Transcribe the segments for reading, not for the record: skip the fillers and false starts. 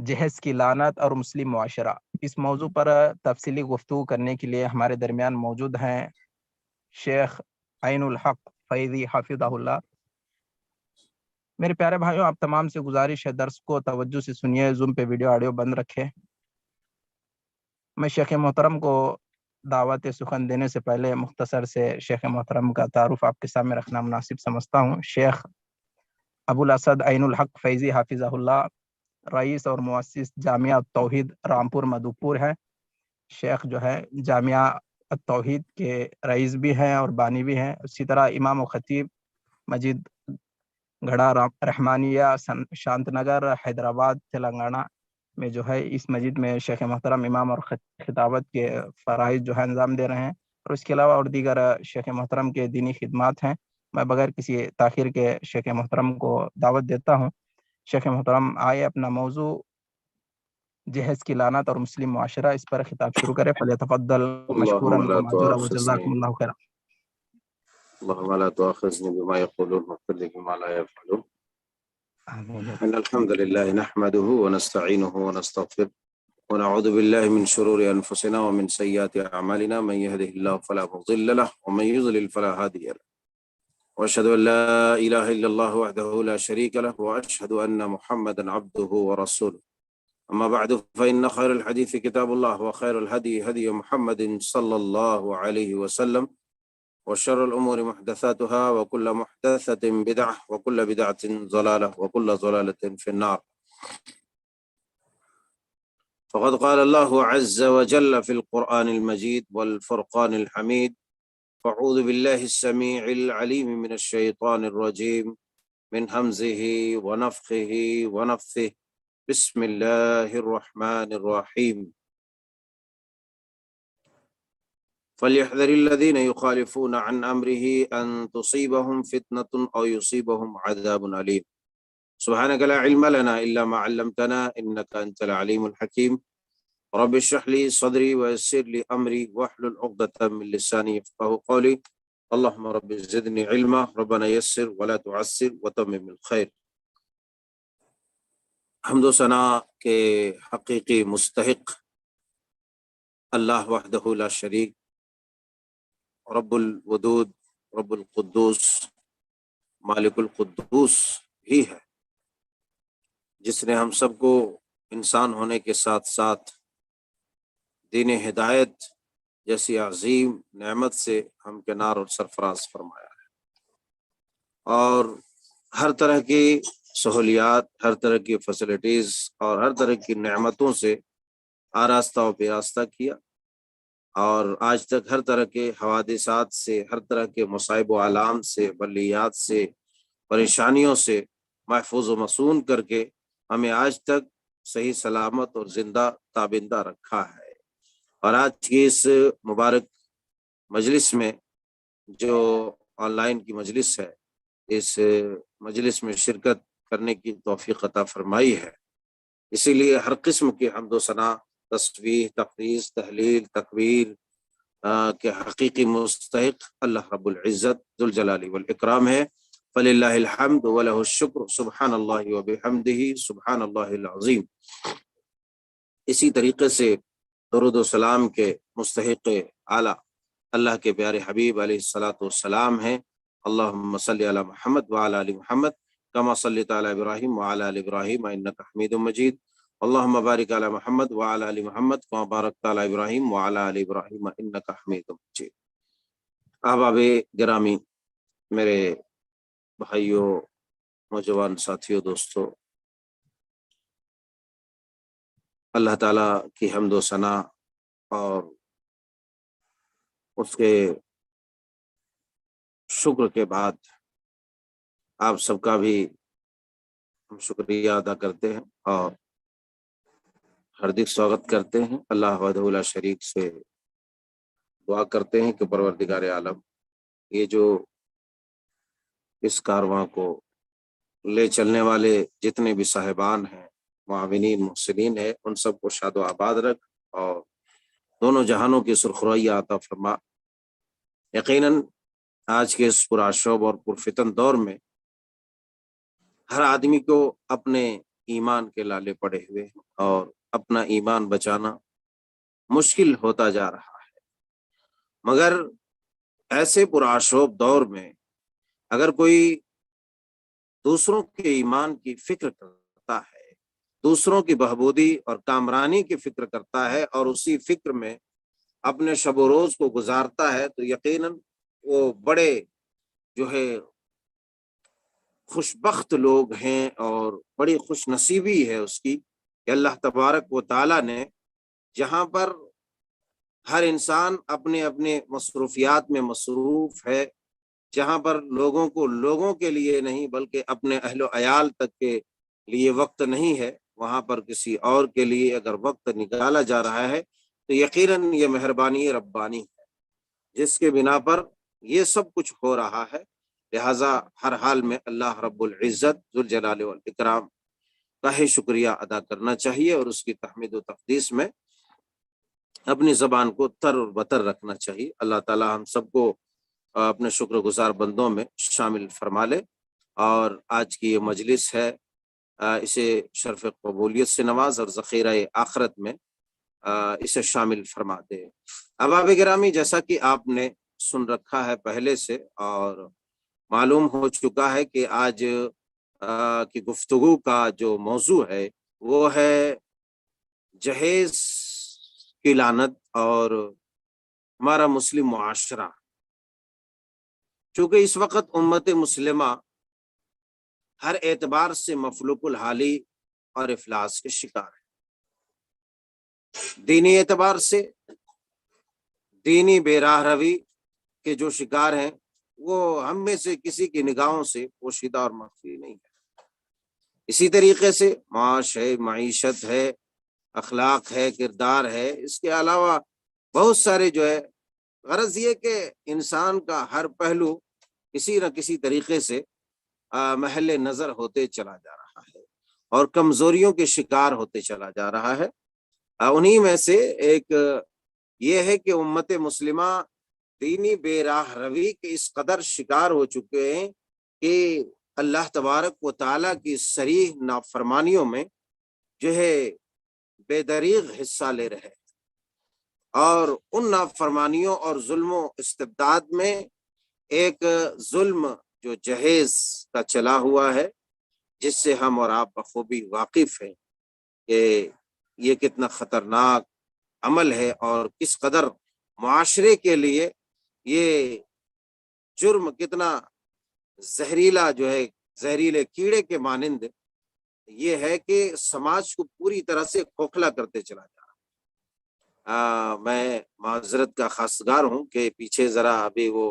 جہیز کی لعنت اور مسلم معاشرہ، اس موضوع پر تفصیلی گفتگو کرنے کے لیے ہمارے درمیان موجود ہیں شیخ عین الحق فیضی حافظہ اللہ۔ میرے پیارے بھائیوں، آپ تمام سے گزارش ہے درس کو توجہ سے سنیے، زوم پہ ویڈیو آڈیو بند رکھے۔ میں شیخ محترم کو دعوت سخن دینے سے پہلے مختصر سے شیخ محترم کا تعارف آپ کے سامنے رکھنا مناسب سمجھتا ہوں۔ شیخ ابو الاسد عین الحق فیضی حافظہ اللہ رئیس اور مؤسس جامعہ توحید رامپور مدھوپور ہے۔ شیخ جو ہے جامعہ توحید کے رئیس بھی ہیں اور بانی بھی ہیں۔ اسی طرح امام و خطیب مسجد گھڑا رحمانیہ شانت نگر حیدرآباد تلنگانہ میں جو ہے اس مسجد میں شیخ محترم امام اور خطابت کے فرائض جو ہے انجام دے رہے ہیں، اور اس کے علاوہ اور دیگر شیخ محترم کے دینی خدمات ہیں۔ میں بغیر کسی تاخیر کے شیخ محترم کو دعوت دیتا ہوں۔ شیخ محترم آئے اپنا موضوع جہیز کی لعنت اور مسلم معاشرہ اس پر خطاب شروع کرے۔ فلیتفضل مشکورا اللهم لا وماجورا وجزاکم تؤاخذني اللہ خیرا۔ اللهم لا تؤاخذني بما يقولون واغفر لي بما لا يفعلون. آمین۔ إن الحمد لله نحمده ونستعينه ونستغفره ونعوذ بالله من شرور أنفسنا ومن سيئات أعمالنا، من يهده الله فلا مضل له ومن يضلل فلا هادي له، وأشهد أن لا إله إلا الله وحده لا شريك له، وأشهد أن محمدا عبده ورسوله. أما بعد فإن خير الحديث كتاب الله، وخير الهدي هدي محمد صلى الله عليه وسلم، وشر الأمور محدثاتها، وكل محدثة بدعة، وكل بدعة ضلالة، وكل ضلالة في النار. فقد قال الله عز وجل في القرآن المجيد والفرقان الحميد: فأعوذ بالله السميع العليم من الشيطان الرجيم من همزه ونفخه ونفثه. بسم الله الرحمن الرحيم. فليحذر الذين يخالفون عن أمره أن تصيبهم فتنة أو يصيبهم عذاب أليم. سبحانك لا علم لنا إلا ما علمتنا إنك أنت العليم الحكيم. رب اشرح لي صدري ويسر لي أمري واحلل عقدة من لساني يفقهوا قولي. اللهم رب زدني علما، ربنا يسر ولا تعسر وتمم الخير. حمد و ثنا کے حقیقی مستحق اللہ وحدہ لا شریک، رب الودود، رب القدوس، مالک القدوس ہی ہے، جس نے ہم سب کو انسان ہونے کے ساتھ ساتھ دین ہدایت جیسی عظیم نعمت سے ہمکنار اور سرفراز فرمایا ہے، اور ہر طرح کی سہولیات، ہر طرح کی فیسلٹیز اور ہر طرح کی نعمتوں سے آراستہ و پیراستہ کیا، اور آج تک ہر طرح کے حوادثات سے، ہر طرح کے مصائب و آلام سے، بلیات سے، پریشانیوں سے محفوظ و مصون کر کے ہمیں آج تک صحیح سلامت اور زندہ تابندہ رکھا ہے۔ اور آج کی اس مبارک مجلس میں جو آن لائن کی مجلس ہے، اس مجلس میں شرکت کرنے کی توفیق عطا فرمائی ہے، اسی لیے ہر قسم کی حمد و ثنا، تسبیح، تقدیس، تحلیل، تکبیر کے حقیقی مستحق اللہ رب العزت ذوالجلال والاکرام ہے۔ فللہ الحمد ولہ الشکر، سبحان اللہ وبحمدہ، سبحان اللہ العظیم۔ اسی طریقے سے درود و سلام کے مستحق اعلیٰ اللہ کے پیارے حبیب علیہ الصلاۃ والسلام ہیں۔ اللہم صلی علی محمد وعلی آل محمد کما صلیت علی ابراہیم وعلی آل ابراہیم انک حمید مجید۔ اللہم بارک علی محمد وعلی آل محمد کما بارکت علی ابراہیم وعلی آل ابراہیم انک حمید مجید۔ احباب گرامی، میرے بھائیوں، نوجوان ساتھیوں، دوستوں، اللہ تعالیٰ کی حمد و ثنا اور اس کے شکر کے بعد آپ سب کا بھی ہم شکریہ ادا کرتے ہیں اور ہاردک سواگت کرتے ہیں۔ اللہ وحدہ لا شریک سے دعا کرتے ہیں کہ پروردگار عالم یہ جو اس کارواں کو لے چلنے والے جتنے بھی صاحبان ہیں، معاونین، محسنین ہیں، ان سب کو شاد و آباد رکھ اور دونوں جہانوں کی سرخروئی عطا فرما۔ یقیناً آج کے اس پرآشوب اور پرفتن دور میں ہر آدمی کو اپنے ایمان کے لالے پڑے ہوئے ہیں اور اپنا ایمان بچانا مشکل ہوتا جا رہا ہے۔ مگر ایسے پرآشوب دور میں اگر کوئی دوسروں کے ایمان کی فکر کرتا ہے، دوسروں کی بہبودی اور کامرانی کی فکر کرتا ہے اور اسی فکر میں اپنے شب و روز کو گزارتا ہے، تو یقیناً وہ بڑے جو ہے خوش بخت لوگ ہیں اور بڑی خوش نصیبی ہے اس کی کہ اللہ تبارک و تعالیٰ نے جہاں پر ہر انسان اپنے اپنے مصروفیات میں مصروف ہے، جہاں پر لوگوں کو لوگوں کے لیے نہیں بلکہ اپنے اہل و عیال تک کے لیے وقت نہیں ہے، وہاں پر کسی اور کے لیے اگر وقت نکالا جا رہا ہے تو یقیناً یہ مہربانی ربانی ہے جس کے بنا پر یہ سب کچھ ہو رہا ہے۔ لہٰذا ہر حال میں اللہ رب العزت ذوالجلال والاکرام کا ہی شکریہ ادا کرنا چاہیے اور اس کی تحمید و تقدیس میں اپنی زبان کو تر اور بتر رکھنا چاہیے۔ اللہ تعالی ہم سب کو اپنے شکر گزار بندوں میں شامل فرما لے، اور آج کی یہ مجلس ہے اسے شرف قبولیت سے نواز اور ذخیرہ آخرت میں اسے شامل فرما دے۔ احباب گرامی، جیسا کہ آپ نے سن رکھا ہے پہلے سے اور معلوم ہو چکا ہے کہ آج کی گفتگو کا جو موضوع ہے وہ ہے جہیز کی لعنت اور ہمارا مسلم معاشرہ۔ چونکہ اس وقت امت مسلمہ ہر اعتبار سے مفلوق الحالی اور افلاس کے شکار ہے۔ دینی اعتبار سے دینی بے راہ روی کے جو شکار ہیں وہ ہم میں سے کسی کی نگاہوں سے پوشیدہ اور مخفی نہیں ہے۔ اسی طریقے سے معاش ہے، معیشت ہے، اخلاق ہے، کردار ہے، اس کے علاوہ بہت سارے جو ہے، غرض یہ کہ انسان کا ہر پہلو کسی نہ کسی طریقے سے محل نظر ہوتے چلا جا رہا ہے اور کمزوریوں کے شکار ہوتے چلا جا رہا ہے۔ انہی میں سے ایک یہ ہے کہ امت مسلمہ دینی بے راہ روی کے اس قدر شکار ہو چکے ہیں کہ اللہ تبارک و تعالیٰ کی صریح نافرمانیوں میں جو ہے بے دریغ حصہ لے رہے ہیں، اور ان نافرمانیوں اور ظلم و استبداد میں ایک ظلم جو جہیز کا چلا ہوا ہے، جس سے ہم اور آپ بخوبی واقف ہیں کہ یہ کتنا خطرناک عمل ہے اور کس قدر معاشرے کے لیے یہ جرم کتنا زہریلا جو ہے، زہریلے کیڑے کے مانند یہ ہے کہ سماج کو پوری طرح سے کھوکھلا کرتے چلا جا رہا۔ میں معذرت کا خواستگار ہوں کہ پیچھے ذرا ابھی وہ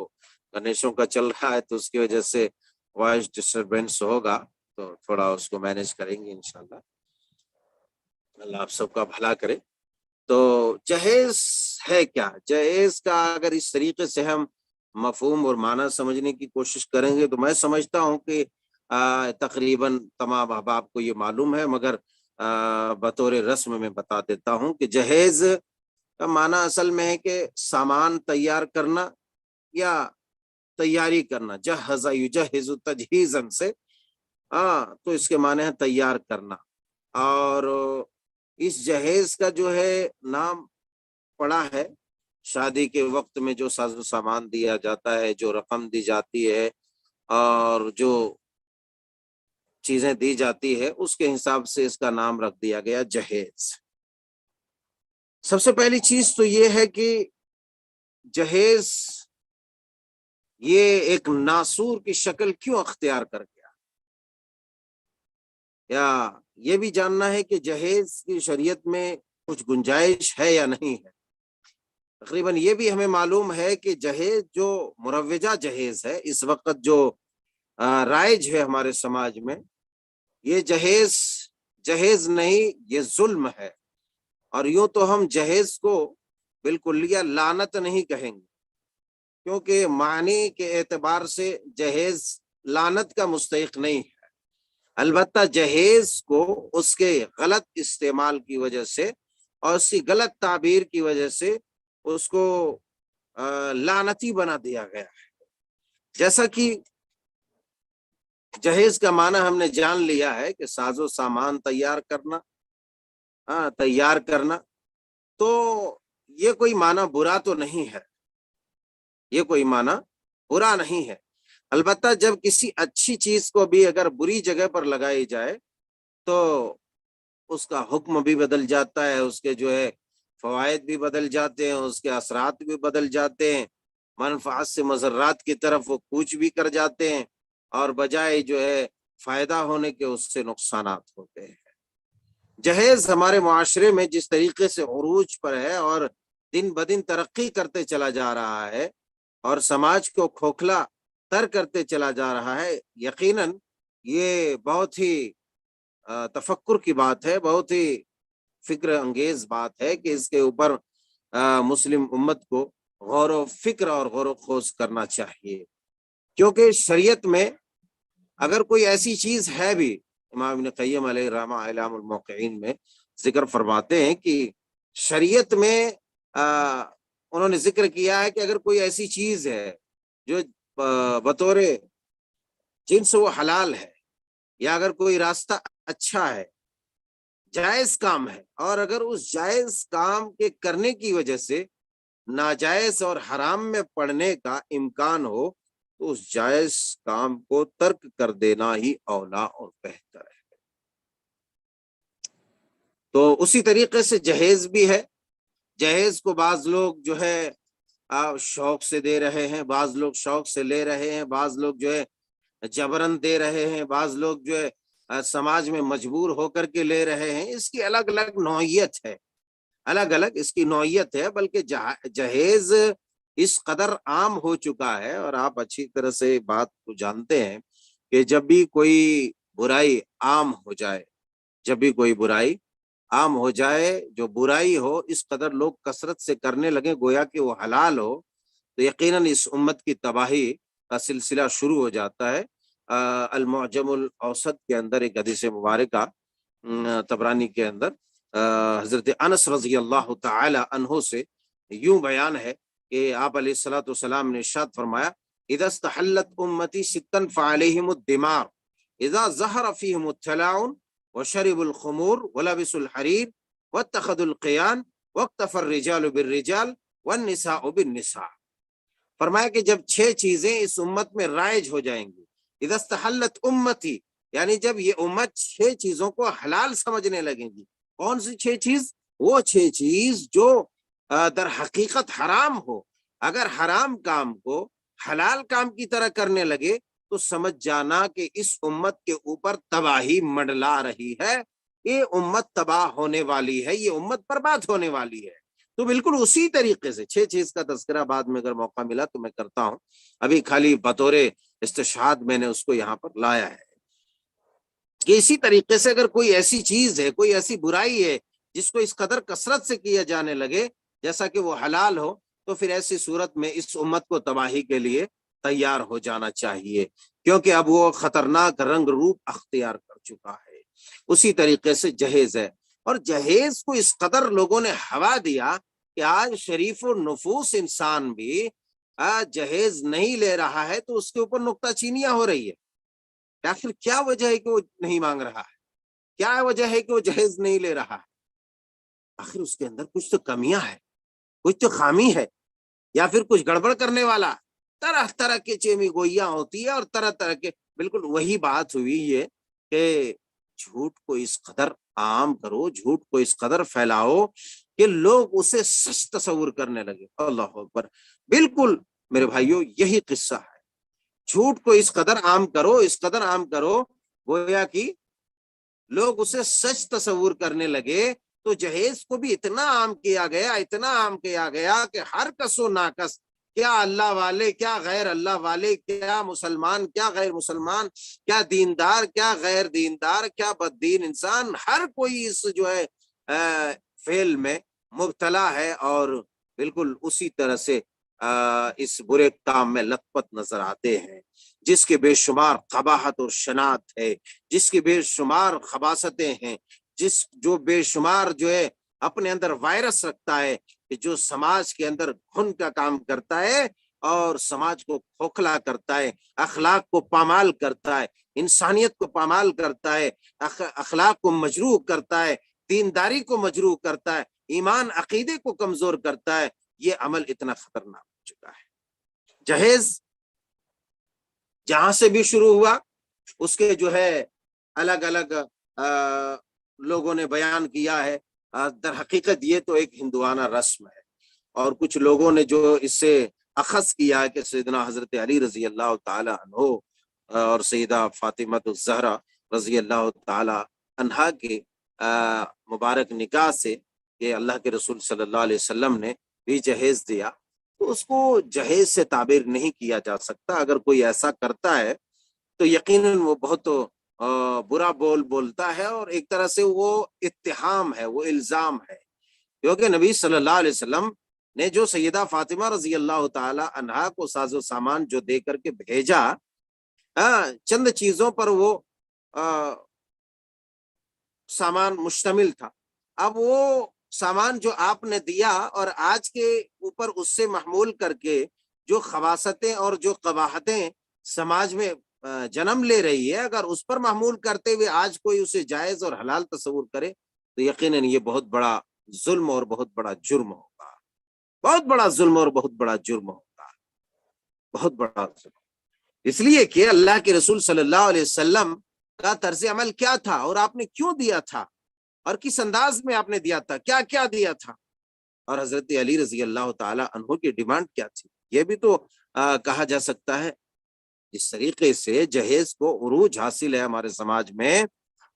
گنیشوں کا چل رہا ہے تو اس کی وجہ سے وائس ڈسٹربینس ہوگا، تو تھوڑا اس کو مینیج کریں گے انشاءاللہ۔ اللہ آپ سب کا بھلا کرے۔ تو جہیز ہے کیا؟ جہیز کا اگر اس طریقے سے ہم مفہوم اور معنی سمجھنے کی کوشش کریں گے تو میں سمجھتا ہوں کہ تقریباً تمام احباب کو یہ معلوم ہے، مگر بطور رسم میں بتا دیتا ہوں کہ جہیز کا معنی اصل میں ہے کہ سامان تیار کرنا یا تیاری کرنا، جہز یجہز تجہیزاً سے تو اس کے معنی ہے تیار کرنا۔ اور اس جہیز کا جو ہے نام پڑا ہے شادی کے وقت میں جو ساز و سامان دیا جاتا ہے، جو رقم دی جاتی ہے اور جو چیزیں دی جاتی ہے، اس کے حساب سے اس کا نام رکھ دیا گیا جہیز۔ سب سے پہلی چیز تو یہ ہے کہ جہیز یہ ایک ناسور کی شکل کیوں اختیار کر گیا، یا یہ بھی جاننا ہے کہ جہیز کی شریعت میں کچھ گنجائش ہے یا نہیں ہے۔ تقریباً یہ بھی ہمیں معلوم ہے کہ جہیز جو مروجہ جہیز ہے اس وقت جو رائج ہے ہمارے سماج میں، یہ جہیز نہیں، یہ ظلم ہے۔ اور یوں تو ہم جہیز کو بالکلیہ لعنت نہیں کہیں گے، کیونکہ معنی کے اعتبار سے جہیز لعنت کا مستحق نہیں ہے۔ البتہ جہیز کو اس کے غلط استعمال کی وجہ سے اور اس کی غلط تعبیر کی وجہ سے اس کو لعنتی بنا دیا گیا ہے۔ جیسا کہ جہیز کا معنی ہم نے جان لیا ہے کہ ساز و سامان تیار کرنا، تیار کرنا، تو یہ کوئی معنی برا تو نہیں ہے، یہ کوئی معنی برا نہیں ہے۔ البتہ جب کسی اچھی چیز کو بھی اگر بری جگہ پر لگائی جائے تو اس کا حکم بھی بدل جاتا ہے، اس کے جو ہے فوائد بھی بدل جاتے ہیں، اس کے اثرات بھی بدل جاتے ہیں، منفعت سے مضرات کی طرف وہ کوچ بھی کر جاتے ہیں، اور بجائے جو ہے فائدہ ہونے کے اس سے نقصانات ہوتے ہیں۔ جہیز ہمارے معاشرے میں جس طریقے سے عروج پر ہے اور دن بدن ترقی کرتے چلا جا رہا ہے اور سماج کو کھوکھلا تر کرتے چلا جا رہا ہے، یقیناً یہ بہت ہی تفکر کی بات ہے، بہت ہی فکر انگیز بات ہے کہ اس کے اوپر مسلم امت کو غور و فکر اور غور و خوض کرنا چاہیے، کیونکہ شریعت میں اگر کوئی ایسی چیز ہے بھی، امام ابن قیم علیہ الرحمہ اعلام الموقعین میں ذکر فرماتے ہیں کہ شریعت میں انہوں نے ذکر کیا ہے کہ اگر کوئی ایسی چیز ہے جو بطور جنس وہ حلال ہے، یا اگر کوئی راستہ اچھا ہے، جائز کام ہے، اور اگر اس جائز کام کے کرنے کی وجہ سے ناجائز اور حرام میں پڑنے کا امکان ہو تو اس جائز کام کو ترک کر دینا ہی اولا اور بہتر ہے۔ تو اسی طریقے سے جہیز بھی ہے، جہیز کو بعض لوگ جو ہے شوق سے دے رہے ہیں، بعض لوگ شوق سے لے رہے ہیں، بعض لوگ جو ہے جبرن دے رہے ہیں، بعض لوگ جو ہے سماج میں مجبور ہو کر کے لے رہے ہیں۔ اس کی الگ الگ نوعیت ہے، الگ الگ اس کی نوعیت ہے، بلکہ جہیز اس قدر عام ہو چکا ہے، اور آپ اچھی طرح سے بات کو جانتے ہیں کہ جب بھی کوئی برائی عام ہو جائے، جب بھی کوئی برائی عام ہو جائے، جو برائی ہو اس قدر لوگ کثرت سے کرنے لگے گویا کہ وہ حلال ہو، تو یقیناً اس امت کی تباہی کا سلسلہ شروع ہو جاتا ہے۔ المعجم الاوسط کے اندر ایک حدیث مبارکہ طبرانی کے اندر حضرت انس رضی اللہ تعالی عنہ سے یوں بیان ہے کہ آپ علیہ الصلوۃ والسلام نے ارشاد فرمایا: اذا استحلت امتی ستا فعليهم الدمار اذا ظهر فيهم التلاعن وشربوا الخمور ولبسوا الحرير واتخذوا القيان واقتفى الرجال بالرجال والنساء بالنساء۔ فرمایا کہ جب 6 چیزیں اس امت میں رائج ہو جائیں گی، اذا استحلت امتی، یعنی جب یہ امت 6 چیزوں کو حلال سمجھنے لگیں گی۔ کون سی 6 چیز؟ وہ 6 چیز جو در حقیقت حرام ہو، اگر حرام کام کو حلال کام کی طرح کرنے لگے تو سمجھ جانا کہ اس امت کے اوپر تباہی منڈلا رہی ہے، یہ امت تباہ ہونے والی ہے، یہ امت برباد ہونے والی ہے۔ تو بالکل اسی طریقے سے 6 چیز کا تذکرہ بعد میں اگر موقع ملا تو میں کرتا ہوں، ابھی خالی بطور استشہاد میں نے اس کو یہاں پر لایا ہے کہ اسی طریقے سے اگر کوئی ایسی چیز ہے، کوئی ایسی برائی ہے جس کو اس قدر کثرت سے کیا جانے لگے جیسا کہ وہ حلال ہو، تو پھر ایسی صورت میں اس امت کو تباہی کے لیے تیار ہو جانا چاہیے، کیونکہ اب وہ خطرناک رنگ روپ اختیار کر چکا ہے۔ اسی طریقے سے جہیز ہے، اور جہیز کو اس قدر لوگوں نے ہوا دیا کہ آج شریف و نفوس انسان بھی جہیز نہیں لے رہا ہے تو اس کے اوپر نکتہ چینیاں ہو رہی ہے۔ آخر کیا وجہ ہے کہ وہ نہیں مانگ رہا ہے؟ کیا وجہ ہے کہ وہ جہیز نہیں لے رہا ہے؟ آخر اس کے اندر کچھ تو کمیاں ہے، کچھ تو خامی ہے، یا پھر کچھ گڑبڑ کرنے والا۔ طرح طرح کے چیمی گوئیاں ہوتی ہے، اور طرح طرح کے، بالکل وہی بات ہوئی ہے کہ جھوٹ کو اس قدر عام کرو، جھوٹ کو اس قدر پھیلاؤ کہ لوگ اسے سچ تصور کرنے لگے۔ اللہ اکبر! بالکل میرے بھائیوں یہی قصہ ہے، جھوٹ کو اس قدر عام کرو، اس قدر عام کرو گویا کہ لوگ اسے سچ تصور کرنے لگے۔ تو جہیز کو بھی اتنا عام کیا گیا، اتنا عام کیا گیا کہ ہر کس و ناکس، کیا اللہ والے، کیا غیر اللہ والے، کیا مسلمان، کیا غیر مسلمان، کیا دیندار، کیا غیر دیندار، کیا بد دین انسان، ہر کوئی اس جو ہے فعل میں مبتلا ہے، اور بالکل اسی طرح سے اس برے کام میں لت پت نظر آتے ہیں، جس کے بے شمار قباحت اور شناعت ہے، جس کی بے شمار خباثتیں ہیں، جو بے شمار جو ہے اپنے اندر وائرس رکھتا ہے، کہ جو سماج کے اندر گھن کا کام کرتا ہے اور سماج کو کھوکھلا کرتا ہے، اخلاق کو پامال کرتا ہے، انسانیت کو پامال کرتا ہے، اخلاق کو مجروح کرتا ہے، دینداری کو مجروح کرتا ہے، ایمان عقیدے کو کمزور کرتا ہے، یہ عمل اتنا خطرناک ہو چکا ہے۔ جہیز جہاں سے بھی شروع ہوا، اس کے جو ہے الگ الگ لوگوں نے بیان کیا ہے، در حقیقت یہ تو ایک ہندوانہ رسم ہے، اور کچھ لوگوں نے جو اس سے اخذ کیا ہے کہ سیدنا حضرت علی رضی اللہ تعالی عنہ اور سیدہ فاطمہ الزہرا رضی اللہ تعالی عنہا کے مبارک نکاح سے کہ اللہ کے رسول صلی اللہ علیہ وسلم نے بھی جہیز دیا، تو اس کو جہیز سے تعبیر نہیں کیا جا سکتا۔ اگر کوئی ایسا کرتا ہے تو یقیناً وہ بہت برا بولتا ہے، اور ایک طرح سے وہ اتہام ہے، وہ الزام ہے، کیونکہ نبی صلی اللہ علیہ وسلم نے جو سیدہ فاطمہ رضی اللہ تعالی عنہا کو ساز و سامان جو دے کر کے بھیجا، چند چیزوں پر وہ سامان مشتمل تھا۔ اب وہ سامان جو آپ نے دیا اور آج کے اوپر اس سے محمول کر کے جو خباثتیں اور جو قباحتیں سماج میں جنم لے رہی ہے، اگر اس پر محمول کرتے ہوئے آج کوئی اسے جائز اور حلال تصور کرے تو یقیناً یہ بہت بڑا ظلم اور بہت بڑا جرم ہوگا، بہت بڑا ظلم اور بہت بڑا جرم ہوگا، بہت بڑا ظلم۔ اس لیے کہ اللہ کے رسول صلی اللہ علیہ وسلم کا طرز عمل کیا تھا، اور آپ نے کیوں دیا تھا، اور کس انداز میں آپ نے دیا تھا، کیا کیا دیا تھا، اور حضرت علی رضی اللہ تعالی عنہ کی ڈیمانڈ کیا تھی، یہ بھی تو کہا جا سکتا ہے۔ اس طریقے سے جہیز کو عروج حاصل ہے ہمارے سماج میں،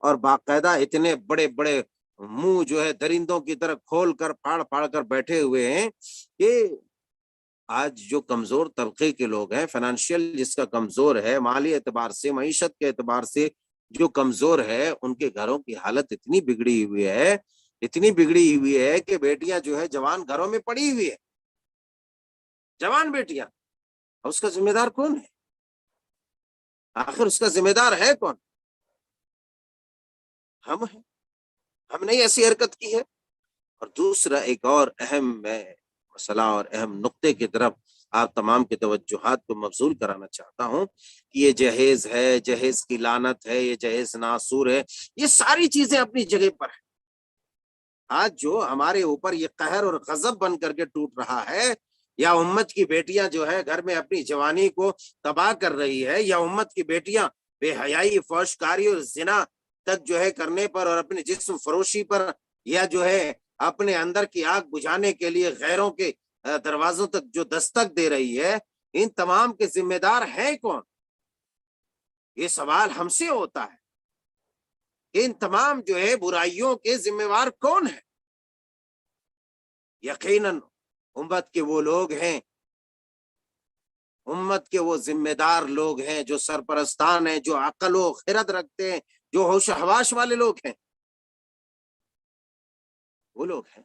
اور باقاعدہ اتنے بڑے بڑے منہ جو ہے درندوں کی طرح کھول کر پھاڑ پھاڑ کر بیٹھے ہوئے ہیں کہ آج جو کمزور طبقے کے لوگ ہیں، فائنانشیل جس کا کمزور ہے، مالی اعتبار سے، معیشت کے اعتبار سے جو کمزور ہے، ان کے گھروں کی حالت اتنی بگڑی ہوئی ہے کہ بیٹیاں جو ہے جوان گھروں میں پڑی ہوئی ہے، جوان بیٹیاں، اور اس کا ذمہ دار کون ہے؟ آخر اس کا ذمہ دار ہے کون؟ ہم ہیں، ہم نے ایسی حرکت کی ہے۔ اور دوسرا ایک اور اہم مسئلہ اور اہم نقطے کی طرف آپ تمام کی توجہات کو مبذول کرانا چاہتا ہوں کہ یہ جہیز ہے، جہیز کی لعنت ہے، یہ جہیز ناسور ہے، یہ ساری چیزیں اپنی جگہ پر ہیں۔ آج جو ہمارے اوپر یہ قہر اور غضب بن کر کے ٹوٹ رہا ہے، یا امت کی بیٹیاں جو ہے گھر میں اپنی جوانی کو تباہ کر رہی ہے، یا امت کی بیٹیاں بے حیائی، فحشکاری اور زنا تک جو ہے کرنے پر، اور اپنے جسم فروشی پر، یا جو ہے اپنے اندر کی آگ بجھانے کے لیے غیروں کے دروازوں تک جو دستک دے رہی ہے، ان تمام کے ذمہ دار ہیں کون؟ یہ سوال ہم سے ہوتا ہے، ان تمام جو ہے برائیوں کے ذمہ دار کون ہیں؟ یقیناً امت کے وہ لوگ ہیں، امت کے وہ ذمہ دار لوگ ہیں، جو سرپرستان ہیں، جو عقل و خرد رکھتے ہیں، جو ہوش و حواس والے لوگ ہیں، وہ لوگ ہیں۔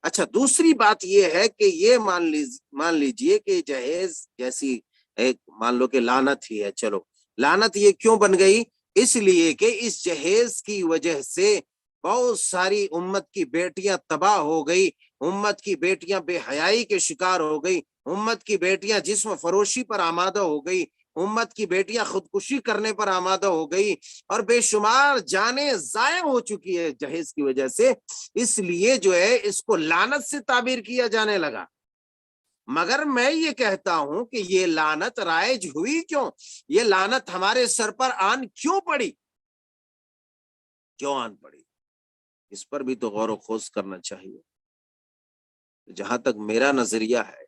اچھا، دوسری بات یہ ہے کہ یہ مان لیجئے کہ جہیز جیسی ایک مان لو کہ لعنت ہی ہے، چلو لعنت یہ کیوں بن گئی؟ اس لیے کہ اس جہیز کی وجہ سے بہت ساری امت کی بیٹیاں تباہ ہو گئی، امت کی بیٹیاں بے حیائی کے شکار ہو گئی، امت کی بیٹیاں جسم فروشی پر آمادہ ہو گئی، امت کی بیٹیاں خودکشی کرنے پر آمادہ ہو گئی، اور بے شمار جانیں ضائع ہو چکی ہے جہیز کی وجہ سے۔ اس لیے جو ہے اس کو لعنت سے تعبیر کیا جانے لگا۔ مگر میں یہ کہتا ہوں کہ یہ لعنت رائج ہوئی کیوں؟ یہ لعنت ہمارے سر پر آن کیوں پڑی؟ کیوں آن پڑی؟ اس پر بھی تو غور و خوض کرنا چاہیے۔ جہاں تک میرا نظریہ ہے،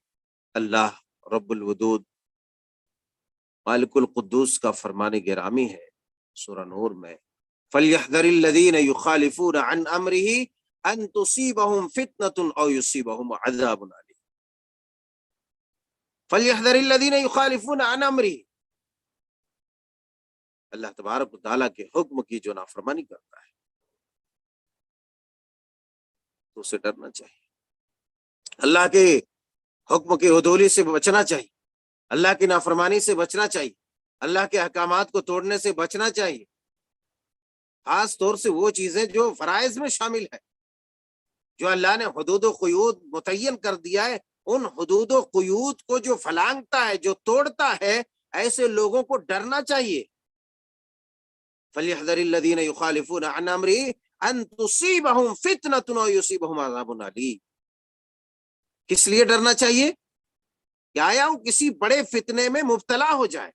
اللہ رب الودود مالک القدوس کا فرمان گرامی ہے سورہ نور میں، فَلْيَحْذَرِ الَّذِينَ يُخَالِفُونَ عَنْ أَمْرِهِ أَن تُصِيبَهُمْ فِتْنَةٌ أَوْ يُصِيبَهُمْ عَذَابٌ أَلِيمٌ۔ فَلْيَحْذَرِ الَّذِينَ يُخَالِفُونَ عَنْ أَمْرِهِ، اللہ تبارک و تعالیٰ کے حکم کی جو نافرمانی کرتا ہے تو اسے ڈرنا چاہیے، اللہ کے حکم کی عدولی سے بچنا چاہیے، اللہ کی نافرمانی سے بچنا چاہیے، اللہ کے احکامات کو توڑنے سے بچنا چاہیے، خاص طور سے وہ چیزیں جو فرائض میں شامل ہے، جو اللہ نے حدود و قیود متعین کر دیا ہے، ان حدود و قیود کو جو پھلانگتا ہے، جو توڑتا ہے، ایسے لوگوں کو ڈرنا چاہیے۔ فَلْيَحْذَرِ الَّذِينَ يُخَالِفُونَ عَنْ أَمْرِهِ أَن تُصِيبَهُمْ فِتْنَةٌ أَوْ يُصِيبَهُمْ عَذَابٌ أَلِيمٌ۔ کس لیے ڈرنا چاہیے؟ کہ آیا وہ کسی بڑے فتنے میں مبتلا ہو جائے،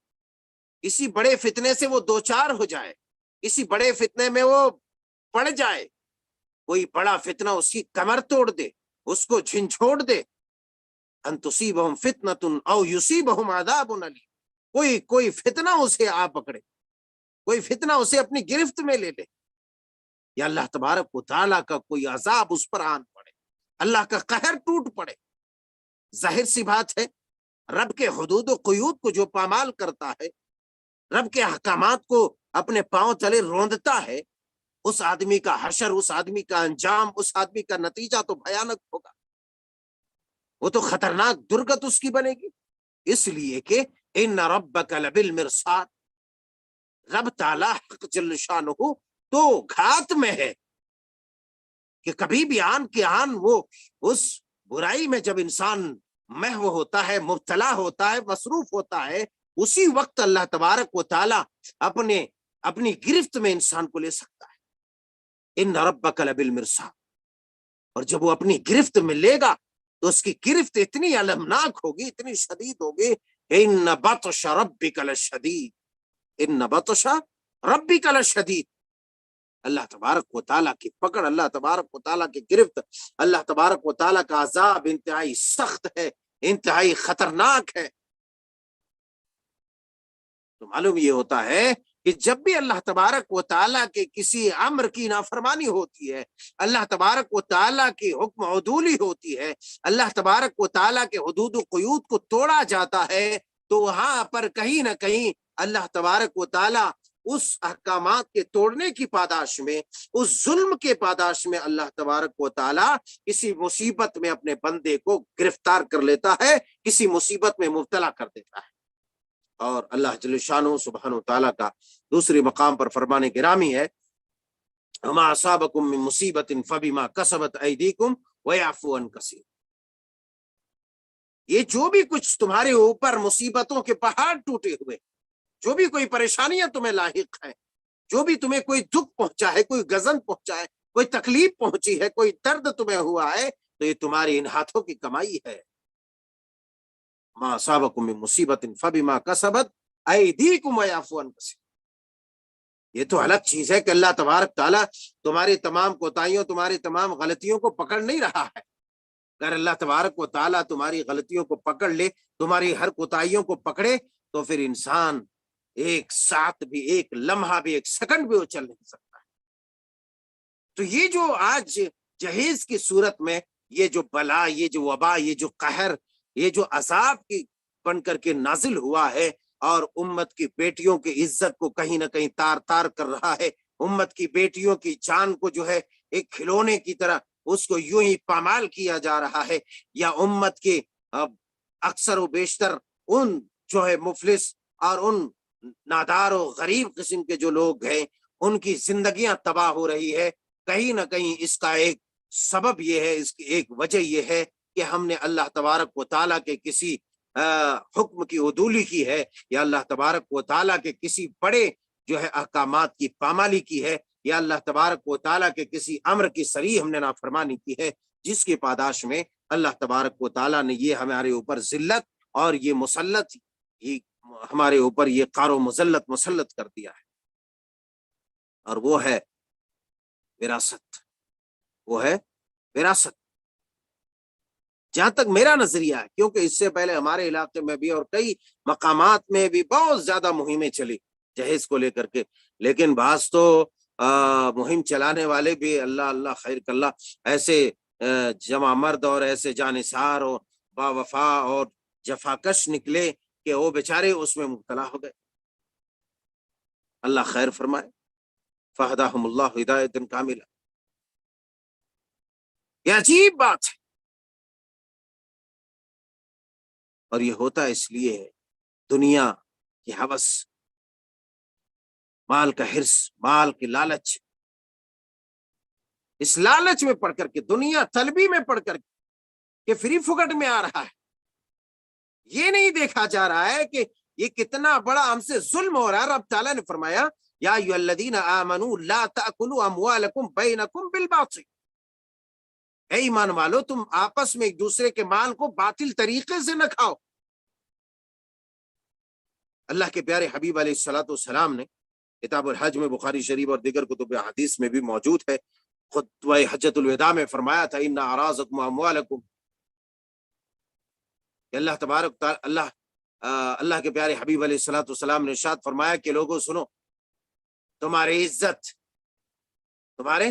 کسی بڑے فتنے سے وہ دوچار ہو جائے، کسی بڑے فتنے میں وہ پڑ جائے، کوئی بڑا فتنہ اس کی کمر توڑ دے، اس کو جھنجھوڑ دے۔ ان تصیبہم فتنۃ او یصیبہم عذاب علیم، کوئی فتنہ اسے آ پکڑے، کوئی فتنہ اسے اپنی گرفت میں لے لے، یا اللہ تبارک و تعالیٰ کا کوئی عذاب اس پر آن پڑے، اللہ کا قہر ٹوٹ پڑے۔ ظاہر سی بات ہے، رب کے حدود و قیود کو جو پامال کرتا ہے، رب کے احکامات کو اپنے پاؤں تلے روندتا ہے، اس آدمی کا حشر، اس آدمی کا انجام، اس آدمی کا نتیجہ تو بھیانک ہوگا، وہ تو خطرناک درگت اس کی بنے گی۔ اس لیے کہ ان ربک لبالمرصاد، رب تعالیٰ حق جل شانہ تو گھات میں ہے کہ کبھی بھی آن کے آن وہ اس برائی میں جب انسان محو ہوتا ہے، مبتلا ہوتا ہے، مصروف ہوتا ہے، اسی وقت اللہ تبارک و تعالیٰ اپنی گرفت میں انسان کو لے سکتا ہے۔ ان ربک لبالمرصاد، اور جب وہ اپنی گرفت میں لے گا تو اس کی گرفت اتنی المناک ہوگی، اتنی شدید ہوگی، ان بطش ربک لشدید، ان بطش ربک لشدید۔ اللہ تبارک و تعالیٰ کی پکڑ، اللہ تبارک و تعالیٰ کی گرفت، اللہ تبارک و تعالیٰ کا عذاب انتہائی سخت ہے، انتہائی خطرناک ہے۔ تو معلوم یہ ہوتا ہے کہ جب بھی اللہ تبارک و تعالیٰ کے کسی امر کی نافرمانی ہوتی ہے، اللہ تبارک و تعالیٰ کی حکم عدولی ہوتی ہے، اللہ تبارک و تعالیٰ کے حدود و قیود کو توڑا جاتا ہے، تو وہاں پر کہیں نہ کہیں اللہ تبارک و تعالیٰ اس احکامات کے توڑنے کی پاداش میں، اس ظلم کے پاداش میں اللہ تبارک و تعالیٰ کسی مصیبت میں اپنے بندے کو گرفتار کر لیتا ہے، کسی مصیبت میں مبتلا کر دیتا ہے۔ اور اللہ جل شانہ سبحانہ و تعالیٰ کا دوسری مقام پر فرمان گرامی ہے، وما اصابکم من مصیبت فبما کسبت ایدیکم ویعفو عن کثیر۔ یہ جو بھی کچھ تمہارے اوپر مصیبتوں کے پہاڑ ٹوٹے ہوئے، جو بھی کوئی پریشانیاں تمہیں لاحق ہیں، جو بھی تمہیں کوئی دکھ پہنچا ہے، کوئی غضب پہنچا ہے، کوئی تکلیف پہنچی ہے، کوئی درد تمہیں ہوا ہے، تو یہ تمہاری ان ہاتھوں کی کمائی ہے۔ ما اصابکم من مصیبت فبما کسبت ایدیکم ویعفو عن کثیر۔ یہ تو الگ چیز ہے کہ اللہ تبارک تعالیٰ تمہاری تمام کوتاہیوں، تمہاری تمام غلطیوں کو پکڑ نہیں رہا ہے۔ اگر اللہ تبارک و تعالیٰ تمہاری غلطیوں کو پکڑ لے، تمہاری ہر کوتاہیوں کو پکڑے، تو پھر انسان ایک ساتھ بھی، ایک لمحہ بھی، ایک سیکنڈ بھی وہ چل نہیں سکتا ہے۔ تو یہ جو آج جہیز کی صورت میں یہ جو بلا، یہ جو وبا، یہ جو قہر، یہ جو عذاب کی بن کر کے نازل ہوا ہے، اور امت کی بیٹیوں کی عزت کو کہیں نہ کہیں تار تار کر رہا ہے، امت کی بیٹیوں کی جان کو جو ہے ایک کھلونے کی طرح اس کو یوں ہی پامال کیا جا رہا ہے، یا امت کے اکثر و بیشتر ان جو ہے مفلس اور ان نادار و غریب قسم کے جو لوگ ہیں، ان کی زندگیاں تباہ ہو رہی ہے۔ کہیں نہ کہیں اس کا ایک سبب یہ ہے، اس کی ایک وجہ یہ ہے کہ ہم نے اللہ تبارک و تعالیٰ کے کسی حکم کی عدولی کی ہے، یا اللہ تبارک و تعالیٰ کے کسی بڑے جو ہے احکامات کی پامالی کی ہے، یا اللہ تبارک و تعالیٰ کے کسی امر کی صریح ہم نے نافرمانی کی ہے، جس کی پاداش میں اللہ تبارک و تعالیٰ نے یہ ہمارے اوپر ذلت اور یہ مسلط، یہ ہمارے اوپر یہ قار و مذلت مسلط کر دیا ہے۔ اور وہ ہے وراثت، وہ ہے وراثت۔ جہاں تک میرا نظریہ ہے، کیونکہ اس سے پہلے ہمارے علاقے میں بھی اور کئی مقامات میں بھی بہت زیادہ مہمیں چلی جہیز کو لے کر کے، لیکن بعض تو مہم چلانے والے بھی اللہ اللہ خیر کلّہ ایسے جمع مرد اور ایسے جانثار اور با وفا اور جفاکش نکلے کہ وہ بیچارے اس میں مبتلا ہو گئے۔ اللہ خیر فرمائے، فہداہم اللہ ہدایۃ کاملہ۔ یہ عجیب بات ہے، اور یہ ہوتا اس لیے ہے دنیا کی ہوس، مال کا حرص، مال کی لالچ، اس لالچ میں پڑھ کر کے، دنیا طلبی میں پڑھ کر کے کہ فری فکٹ میں آ رہا ہے. یہ نہیں دیکھا جا رہا ہے کہ یہ کتنا بڑا ہم سے ظلم ہو رہا ہے. رب تعالیٰ نے فرمایا یا ایھا الذین آمنوا لا تأکلوا اموالکم بینکم بالباطل، اے ایمان والو تم آپس میں ایک دوسرے کے مال کو باطل طریقے سے نہ کھاؤ. اللہ کے پیارے حبیب علیہ الصلوۃ والسلام نے کتاب الحج میں، بخاری شریف اور دیگر کتب حدیث میں بھی موجود ہے، خطبہ حجۃ الوداع میں فرمایا تھا ان اعراضکم اموالکم، کہ اللہ تبارک اللہ کے پیارے حبیب علیہ الصلوۃ والسلام نے ارشاد فرمایا کہ لوگوں سنو، تمہاری عزت، تمہارے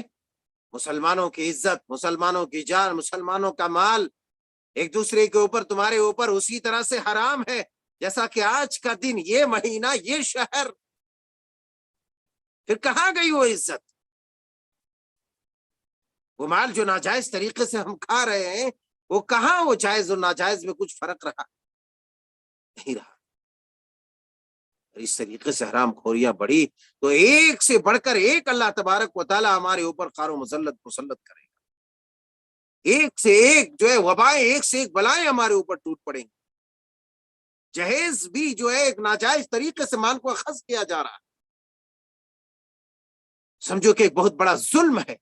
مسلمانوں کی عزت، مسلمانوں کی جان، مسلمانوں کا مال ایک دوسرے کے اوپر، تمہارے اوپر اسی طرح سے حرام ہے جیسا کہ آج کا دن، یہ مہینہ، یہ شہر. پھر کہاں گئی وہ عزت؟ وہ مال جو ناجائز طریقے سے ہم کھا رہے ہیں، وہ کہاں وہ جائز اور ناجائز میں کچھ فرق رہا؟ نہیں رہا. اس طریقے سے حرام خوریاں بڑھی تو ایک سے بڑھ کر ایک اللہ تبارک و تعالی ہمارے اوپر خار و مسلط کرے گا. ایک سے ایک جو ہے وبائیں، ایک سے ایک بلائیں ہمارے اوپر ٹوٹ پڑیں گی. جہیز بھی جو ہے ایک ناجائز طریقے سے مال کو اخذ کیا جا رہا ہے، سمجھو کہ ایک بہت بڑا ظلم ہے.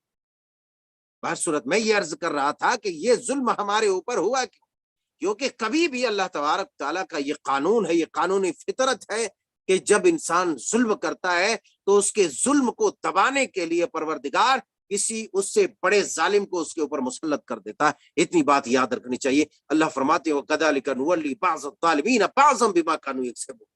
بہر صورت میں یہ عرض کر رہا تھا کہ یہ ظلم ہمارے اوپر ہوا کیوں؟ کیونکہ کبھی بھی اللہ تبارک تعالیٰ کا یہ قانون ہے، یہ قانونی فطرت ہے کہ جب انسان ظلم کرتا ہے تو اس کے ظلم کو دبانے کے لیے پروردگار کسی اس سے بڑے ظالم کو اس کے اوپر مسلط کر دیتا ہے. اتنی بات یاد رکھنی چاہیے. اللہ فرماتے ہیں وَكَذَلِكَ نُوَلِّي بَعْضَ الظَّالِمِينَ بَعْضًا بِمَا كَانُوا يَكْسِبُونَ.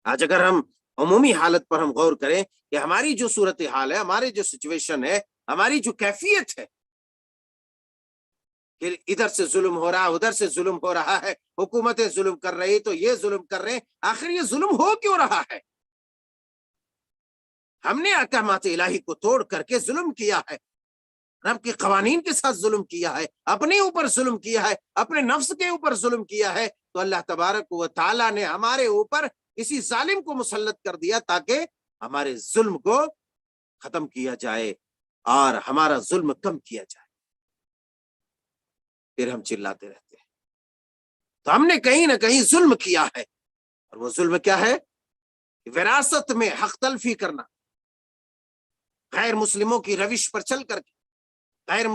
آج اگر ہم عمومی حالت پر ہم غور کریں کہ ہماری جو صورتحال ہے، ہماری جو سچویشن ہے، ہماری جو کیفیت ہے کہ ادھر سے ظلم ہو رہا ہے، ادھر سے ظلم ہو رہا ہے، حکومتیں ظلم کر رہی تو یہ ظلم کر رہے ہیں، آخر یہ ظلم ہو کیوں رہا ہے؟ ہم نے احکامات الہی کو توڑ کر کے ظلم کیا ہے، رب کے قوانین کے ساتھ ظلم کیا ہے، اپنے اوپر ظلم کیا ہے، اپنے نفس کے اوپر ظلم کیا ہے. تو اللہ تبارک و تعالیٰ نے ہمارے اوپر کسی ظالم کو مسلط کر دیا تاکہ ہمارے ظلم کو ختم کیا جائے اور ہمارا ظلم کم کیا جائے. پھر ہم چلاتے رہتے ہیں. تو ہم نے کہیں نہ کہیں ظلم کیا ہے، اور وہ ظلم کیا ہے؟ وراثت میں حق تلفی کرنا، غیر مسلموں کی روش پر چل کر کے، غیر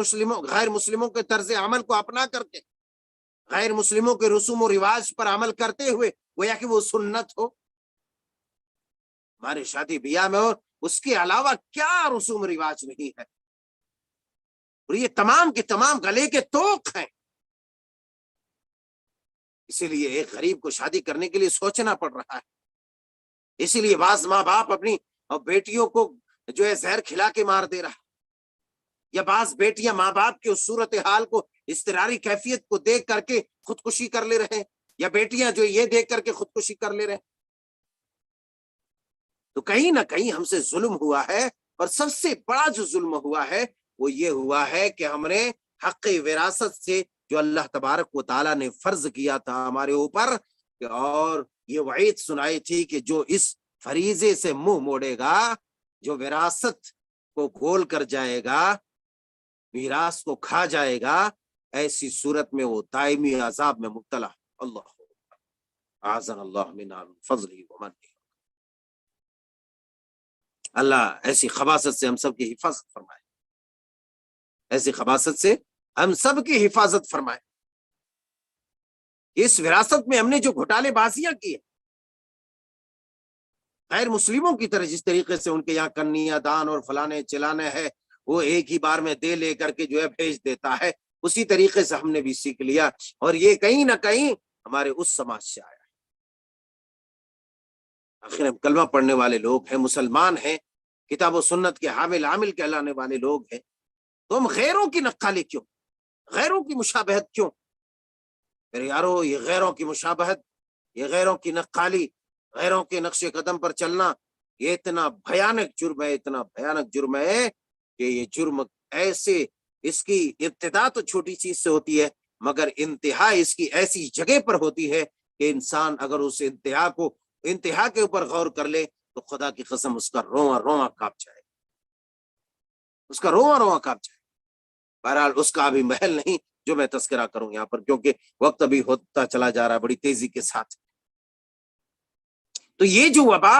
مسلموں کے طرز عمل کو اپنا کر کے، غیر مسلموں کے رسوم و رواج پر عمل کرتے ہوئے، گویا کہ وہ سنت ہو ہمارے شادی بیاہ میں، اور اس کے علاوہ کیا رسوم رواج نہیں ہے، اور یہ تمام کے تمام گلے کے توق ہیں. اسی لیے ایک غریب کو شادی کرنے کے لیے سوچنا پڑ رہا ہے. اسی لیے بعض ماں باپ اپنی بیٹیوں کو جو ہے زہر کھلا کے مار دے رہا، یا بعض بیٹیاں ماں باپ کی اس صورتحال کو، اضطراری کیفیت کو دیکھ کر کے خودکشی کر لے رہے ہیں، یا بیٹیاں جو یہ دیکھ کر کے خودکشی کر لے رہے ہیں. تو کہیں نہ کہیں ہم سے ظلم ہوا ہے، اور سب سے بڑا جو ظلم ہوا ہے وہ یہ ہوا ہے کہ ہم نے حق وراثت سے جو اللہ تبارک و تعالیٰ نے فرض کیا تھا ہمارے اوپر، اور یہ وعید سنائی تھی کہ جو اس فریضے سے منہ موڑے گا، جو وراثت کو گول کر جائے گا، میراث کو کھا جائے گا، ایسی صورت میں وہ دائمی عذاب میں مبتلا. اللہ اعاذنا اللہ من فضلہ ومنہ. اللہ ایسی خباثت سے ہم سب کی حفاظت فرمائے، ایسی خباثت سے ہم سب کی حفاظت فرمائے. اس وراثت میں ہم نے جو گھوٹالے بازیاں کی ہیں، غیر مسلموں کی طرح جس طریقے سے ان کے یہاں کنیاں دان اور فلانے چلانے ہے، وہ ایک ہی بار میں دے لے کر کے جو ہے بھیج دیتا ہے، اسی طریقے سے ہم نے بھی سیکھ لیا، اور یہ کہیں نہ کہیں ہمارے اس سماج سے آیا ہے. آخر ہم کلمہ پڑھنے والے لوگ ہیں، مسلمان ہیں، کتاب و سنت کے حامل عامل کہلانے والے لوگ ہیں، تو ہم غیروں کی نقالی کیوں، غیروں کی مشابہت کیوں؟ میرے یارو، یہ غیروں کی مشابہت، یہ غیروں کی نقالی، غیروں کے نقش قدم پر چلنا، یہ اتنا بھیانک جرم ہے، اتنا بھیانک جرم ہے کہ یہ جرم ایسے، اس کی ابتدا تو چھوٹی چیز سے ہوتی ہے، مگر انتہا اس کی ایسی جگہ پر ہوتی ہے کہ انسان اگر اس انتہا کے اوپر غور کر لے تو خدا کی قسم اس کا رواں رواں کانپ جائے، اس کا رواں رواں کانپ جائے. بہرحال اس کا ابھی محل نہیں جو میں تذکرہ کروں یہاں پر، کیونکہ وقت ابھی ہوتا چلا جا رہا ہے بڑی تیزی کے ساتھ۔ تو یہ جو وبا،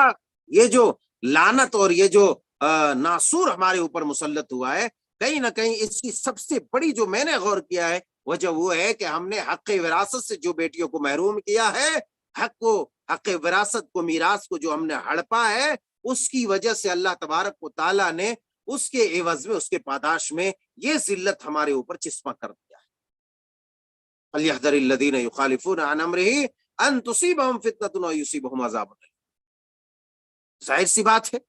یہ جو لعنت اور یہ جو ناسور ہمارے اوپر مسلط ہوا ہے، کہیں نہ کہیں اس کی سب سے بڑی جو میں نے غور کیا ہے وجہ وہ ہے کہ ہم نے حق وراثت سے جو بیٹیوں کو محروم کیا ہے، حق وراثت کو، میراث کو جو ہم نے ہڑپا ہے، اس کی وجہ سے اللہ تبارک و تعالیٰ نے اس کے عوض میں، اس کے پاداش میں یہ ذلت ہمارے اوپر چسپاں کر دیا ہے۔ فَلْيَحْذَرِ الَّذِينَ يُخَالِفُونَ عَنْ أَمْرِهِ أَن تُصِيبَهُمْ فِتْنَةٌ أَوْ يُصِيبَهُمْ عَذَابٌ أَلِيمٌ۔ ظاہر سی بات ہے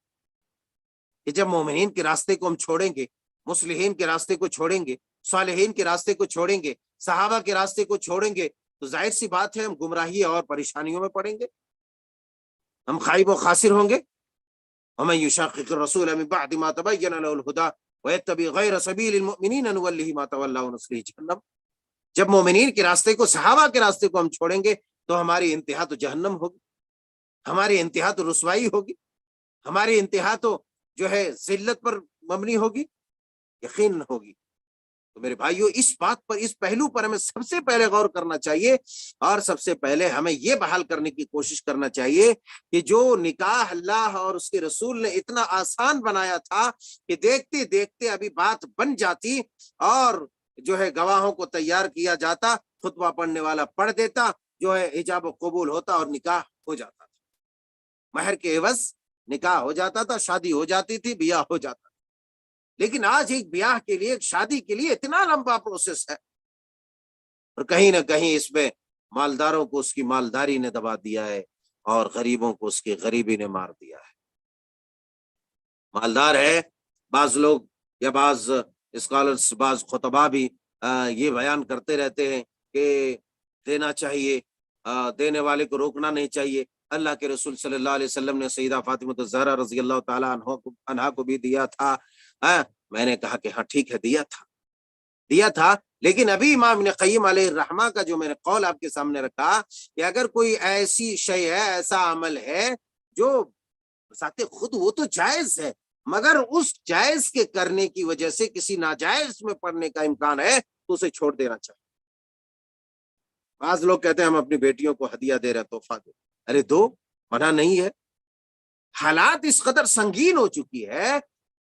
کہ جب مومنین کے راستے کو ہم چھوڑیں گے، مصلحین کے راستے کو چھوڑیں گے، صالحین کے راستے کو چھوڑیں گے، صحابہ کے راستے کو چھوڑیں گے، تو ظاہر سی بات ہے ہم گمراہی اور پریشانیوں میں پڑیں گے، ہم خائب و خاسر ہوں گے۔ وَمَن يُشَاقِقِ الرَّسُولَ مِن بَعْدِ مَا تَبَيَّنَ لَهُ الْهُدَىٰ وَيَتَّبِعْ غَيْرَ سَبِيلِ الْمُؤْمِنِينَ نُوَلِّهِ مَا تَوَلَّىٰ وَنُصْلِهِ جَهَنَّمَ۔ جب مومنین کے راستے کو، صحابہ کے راستے کو ہم چھوڑیں گے تو ہماری انتہا تو جہنم ہوگی، ہماری انتہا تو رسوائی ہوگی، ہماری انتہا تو جو ہے ذلت پر مبنی ہوگی، یقین ہوگی۔ تو میرے بھائیوں، اس بات پر، اس پہلو پر ہمیں سب سے پہلے غور کرنا چاہیے، اور سب سے پہلے ہمیں یہ بحال کرنے کی کوشش کرنا چاہیے کہ جو نکاح اللہ اور اس کے رسول نے اتنا آسان بنایا تھا کہ دیکھتے دیکھتے ابھی بات بن جاتی، اور جو ہے گواہوں کو تیار کیا جاتا، خطبہ پڑھنے والا پڑھ دیتا، جو ہے ایجاب و قبول ہوتا اور نکاح ہو جاتا تھا، مہر کے عوض نکاح ہو جاتا تھا، شادی ہو جاتی تھی، بیاہ ہو جاتا تھا۔ لیکن آج ایک بیاہ کے لیے، ایک شادی کے لیے اتنا لمبا پروسیس ہے، اور کہیں نہ کہیں اس میں مالداروں کو اس کی مالداری نے دبا دیا ہے، اور غریبوں کو اس کی غریبی نے مار دیا ہے۔ مالدار ہے، بعض لوگ یا بعض اسکالرز، بعض خطبہ بھی یہ بیان کرتے رہتے ہیں کہ دینا چاہیے، دینے والے کو روکنا نہیں چاہیے۔ اللہ کے رسول صلی اللہ علیہ وسلم نے سیدہ فاطمہ الزہرا رضی اللہ تعالیٰ عنہا کو بھی دیا تھا۔ میں نے کہا کہ ہاں ٹھیک ہے، دیا تھا، لیکن ابھی امام ابن قیم علیہ الرحمہ کا جو میں نے قول آپ کے سامنے رکھا کہ اگر کوئی ایسی شے ہے، ایسا عمل ہے جو ذات خود وہ تو جائز ہے، مگر اس جائز کے کرنے کی وجہ سے کسی ناجائز میں پڑنے کا امکان ہے تو اسے چھوڑ دینا چاہیے۔ بعض لوگ کہتے ہیں ہم اپنی بیٹیوں کو ہدیہ دے رہے ہیں، تحفہ دے، ارے دو، منع نہیں ہے۔ حالات اس قدر سنگین ہو چکی ہے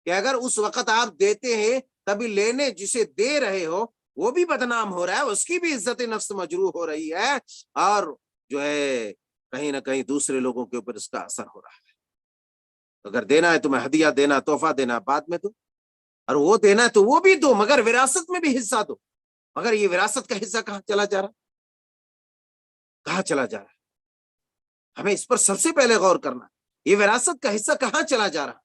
کہ اگر اس وقت آپ دیتے ہیں، تبھی لینے جسے دے رہے ہو وہ بھی بدنام ہو رہا ہے، اس کی بھی عزت نفس مجروح ہو رہی ہے، اور جو ہے کہیں نہ کہیں دوسرے لوگوں کے اوپر اس کا اثر ہو رہا ہے۔ اگر دینا ہے تمہیں ہدیہ دینا، تحفہ دینا، بعد میں دو، اور وہ دینا ہے تو وہ بھی دو، مگر وراثت میں بھی حصہ دو۔ مگر یہ وراثت کا حصہ کہاں چلا جا رہا، کہاں چلا جا رہا ہے؟ ہمیں اس پر سب سے پہلے غور کرنا ہے، یہ وراثت کا حصہ کہاں چلا جا رہا ہے؟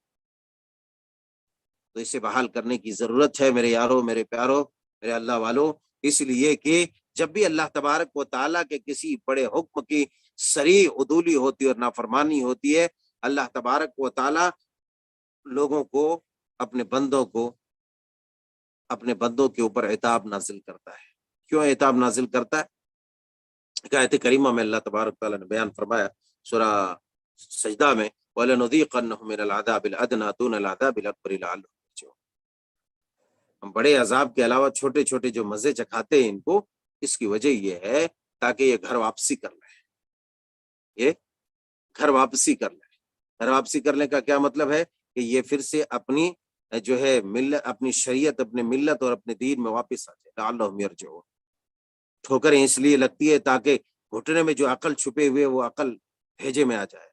تو اسے بحال کرنے کی ضرورت ہے میرے یاروں، میرے پیاروں، میرے اللہ والوں، اس لیے کہ جب بھی اللہ تبارک و تعالیٰ کے کسی بڑے حکم کی صریح عدولی ہوتی ہے اور نافرمانی ہوتی ہے، اللہ تبارک و تعالیٰ لوگوں کو، اپنے بندوں کے اوپر عتاب نازل کرتا ہے۔ کیوں عتاب نازل کرتا ہے؟ آیت کریمہ میں اللہ تبارک و تعالیٰ نے بیان فرمایا سورہ سجدہ میں، وَلَنُذِيقَنَّهُم مِّنَ الْعَذَابِ الْأَدْنَىٰ دُونَ الْعَذَابِ الْأَكْبَرِ لَعَلَّهُمْ يَرْجِعُونَ۔ ہم بڑے عذاب کے علاوہ چھوٹے چھوٹے جو مزے چکھاتے ہیں ان کو، اس کی وجہ یہ ہے تاکہ یہ گھر واپسی کر لیں، یہ گھر واپسی کر لیں۔ گھر واپسی کرنے کا کیا مطلب ہے؟ کہ یہ پھر سے اپنی جو ہے ملت، اپنی شریعت، اپنے ملت اور اپنے دین میں واپس آ جائے۔ لعلہم یرجعون۔ ٹھوکریں اس لیے لگتی ہے تاکہ گھٹنے میں جو عقل چھپے ہوئے وہ عقل بھیجے میں آ جائے،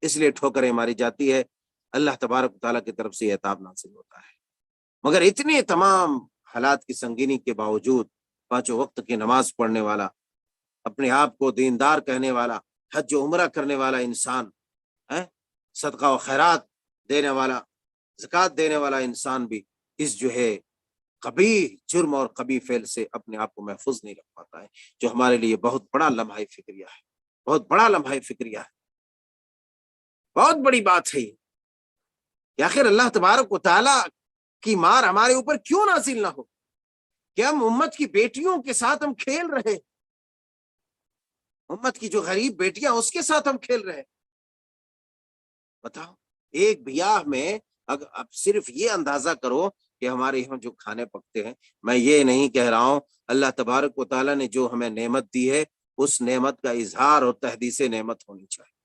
اس لیے ٹھوکریں ماری جاتی ہے۔ اللہ تبارک و تعالیٰ کی طرف سے عتاب نازل ہوتا ہے۔ مگر اتنے تمام حالات کی سنگینی کے باوجود پانچوں وقت کی نماز پڑھنے والا، اپنے آپ کو دیندار کہنے والا، حج و عمرہ کرنے والا انسان، صدقہ و خیرات دینے والا، زکوٰۃ دینے والا انسان بھی اس جو ہے قبیح جرم اور قبیح فعل سے اپنے آپ کو محفوظ نہیں رکھ پاتا ہے، جو ہمارے لیے بہت بڑا لمحہ فکریہ ہے، بہت بڑا لمحہ فکریہ ہے، بہت بڑی بات ہے یہ کہ آخر اللہ تبارک و تعالیٰ کی مار ہمارے اوپر کیوں نازل نہ ہو، کہ ہم امت کی بیٹیوں کے ساتھ ہم کھیل رہے، امت کی جو غریب بیٹیاں اس کے ساتھ ہم کھیل رہے۔ بتاؤ، ایک بیاہ میں اب صرف یہ اندازہ کرو کہ ہمارے یہاں جو کھانے پکتے ہیں، میں یہ نہیں کہہ رہا ہوں، اللہ تبارک و تعالیٰ نے جو ہمیں نعمت دی ہے اس نعمت کا اظہار اور تحدیث نعمت ہونی چاہیے،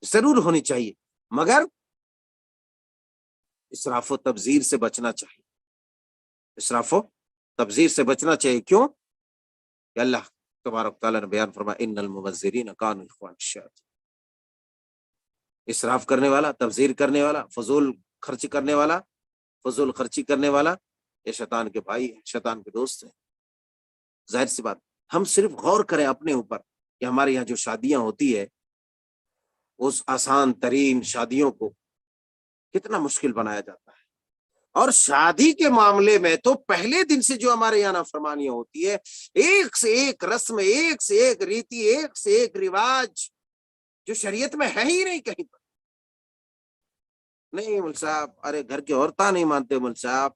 ضرور ہونی چاہیے، مگر اسراف و تبذیر سے بچنا چاہیے، اسراف و تبذیر سے بچنا چاہیے۔ کیوں؟ کہ اللہ تبارک تعالیٰ نے بیان فرمایا ان المبذرین کانوا اخوان الشیاطین، اسراف کرنے والا، تبذیر کرنے والا، فضول خرچی کرنے والا، فضول خرچی کرنے والا یہ شیطان کے بھائی ہیں، شیطان کے دوست ہیں۔ ظاہر سی بات، ہم صرف غور کریں اپنے اوپر کہ ہمارے یہاں جو شادیاں ہوتی ہے اس آسان ترین شادیوں کو کتنا مشکل بنایا جاتا ہے، اور شادی کے معاملے میں تو پہلے دن سے جو ہمارے یہاں نافرمانیاں ہوتی ہے، ایک سے ایک رسم، ایک سے ایک ریتی، ایک سے ایک رواج جو شریعت میں ہے ہی نہیں کہیں پر۔ نہیں مل صاحب، ارے گھر کی عورتیں نہیں مانتے مل صاحب،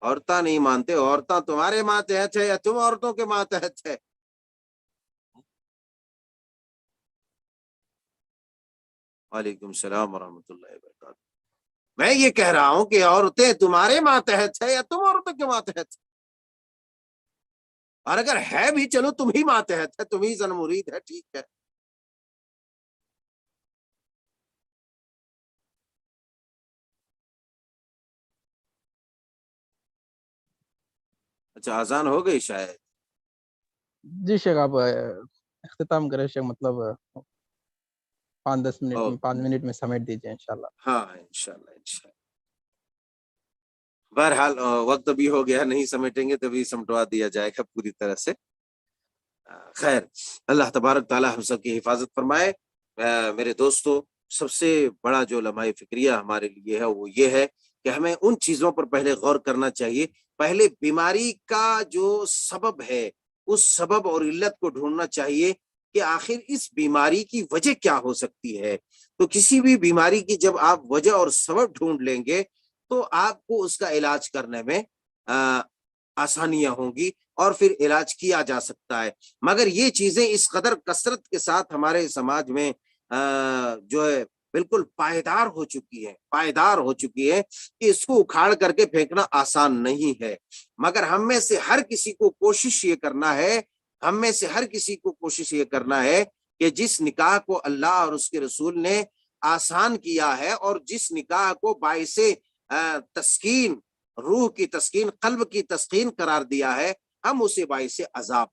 عورتیں نہیں مانتے، عورتیں تمہارے ماتحت ہے یا تم عورتوں کے ماتحت ہے؟ وعلیکم السلام ورحمۃ اللہ وبرکاتہ۔ میں یہ کہہ رہا ہوں کہ عورتیں تمہارے ماتحت ہے یا تم عورتوں کے ماتحت، اور اگر ہے بھی چلو تم ہی ماتحت ہے، تم ہی زن مرید ہے، ٹھیک ہے۔ اچھا اذان ہو گئی شاید؟ جی شیخ، آپ اختتام کریں شیخ، مطلب 5-10 منٹ میں، 5 منٹ میں سمیٹ دیجیے انشاءاللہ۔ ہاں انشاءاللہ انشاءاللہ۔ بہرحال وقت ابھی ہو گیا، نہیں سمیٹیں گے تبھی سمٹوا دیا جائے گا پوری طرح سے۔ خیر، اللہ تبارک تعالیٰ ہم سب کی حفاظت فرمائے۔ میرے دوستو، سب سے بڑا جو لمحہ فکریہ ہمارے لیے ہے وہ یہ ہے کہ ہمیں ان چیزوں پر پہلے غور کرنا چاہیے، پہلے بیماری کا جو سبب ہے اس سبب اور علت کو ڈھونڈنا چاہیے کہ آخر اس بیماری کی وجہ کیا ہو سکتی ہے۔ تو کسی بھی بیماری کی جب آپ وجہ اور سبب ڈھونڈ لیں گے تو آپ کو اس کا علاج کرنے میں آسانیاں ہوں گی اور پھر علاج کیا جا سکتا ہے۔ مگر یہ چیزیں اس قدر کثرت کے ساتھ ہمارے سماج میں جو ہے بالکل پائیدار ہو چکی ہے کہ اس کو اکھاڑ کر کے پھینکنا آسان نہیں ہے۔ مگر ہم میں سے ہر کسی کو کوشش یہ کرنا ہے کہ جس نکاح کو اللہ اور اس کے رسول نے آسان کیا ہے، اور جس نکاح کو باعث تسکین، روح کی تسکین، قلب کی تسکین قرار دیا ہے، ہم اسے باعث عذاب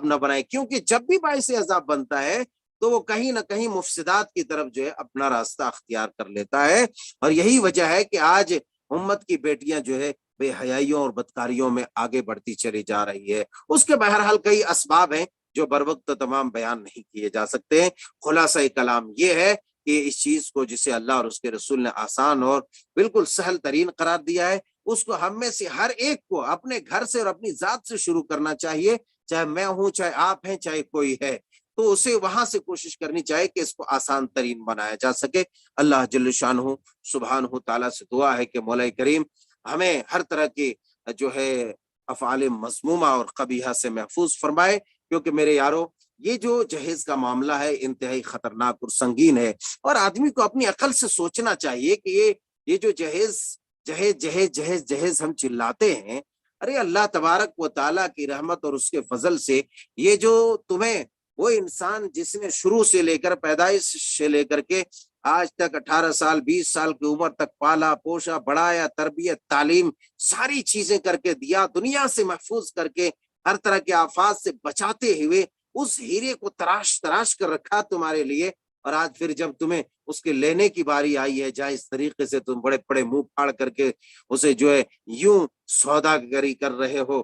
نہ بنائیں، کیونکہ جب بھی باعث عذاب بنتا ہے تو وہ کہیں نہ کہیں مفسدات کی طرف جو ہے اپنا راستہ اختیار کر لیتا ہے۔ اور یہی وجہ ہے کہ آج امت کی بیٹیاں جو ہے بے حیائیوں اور بدکاریوں میں آگے بڑھتی چلی جا رہی ہے۔ اس کے بہرحال کئی اسباب ہیں جو بروقت تمام بیان نہیں کیے جا سکتے ہیں۔ خلاصہ کلام یہ ہے کہ اس چیز کو جسے اللہ اور اس کے رسول نے آسان اور بالکل سہل ترین قرار دیا ہے، اس کو ہم میں سے ہر ایک کو اپنے گھر سے اور اپنی ذات سے شروع کرنا چاہیے، چاہے میں ہوں، چاہے آپ ہیں، چاہے کوئی ہے، تو اسے وہاں سے کوشش کرنی چاہیے کہ اس کو آسان ترین بنایا جا سکے۔ اللہ جل شانہ سبحانہ تعالیٰ سے دعا ہے کہ مولا کریم ہمیں ہر طرح کی جو ہے افعال مذمومہ اور قبیحہ سے محفوظ فرمائے، کیونکہ میرے یارو یہ جو جہیز کا معاملہ ہے انتہائی خطرناک اور سنگین ہے، اور آدمی کو اپنی عقل سے سوچنا چاہیے کہ یہ جو جہیز ہم چلاتے ہیں، ارے اللہ تبارک و تعالیٰ کی رحمت اور اس کے فضل سے یہ جو تمہیں وہ انسان جس نے شروع سے لے کر پیدائش سے لے کر کے آج تک 18 سال 20 سال کی عمر تک پالا پوشا بڑھایا، تربیت تعلیم ساری چیزیں کر کے دیا، دنیا سے محفوظ کر کے ہر طرح کے آفات سے بچاتے ہوئے اس ہیرے کو تراش کر رکھا تمہارے لیے، اور آج پھر جب تمہیں اس کے لینے کی باری آئی ہے، جہاں اس طریقے سے تم بڑے بڑے منہ پھاڑ کر کے اسے جو ہے یوں سوداگری کر رہے ہو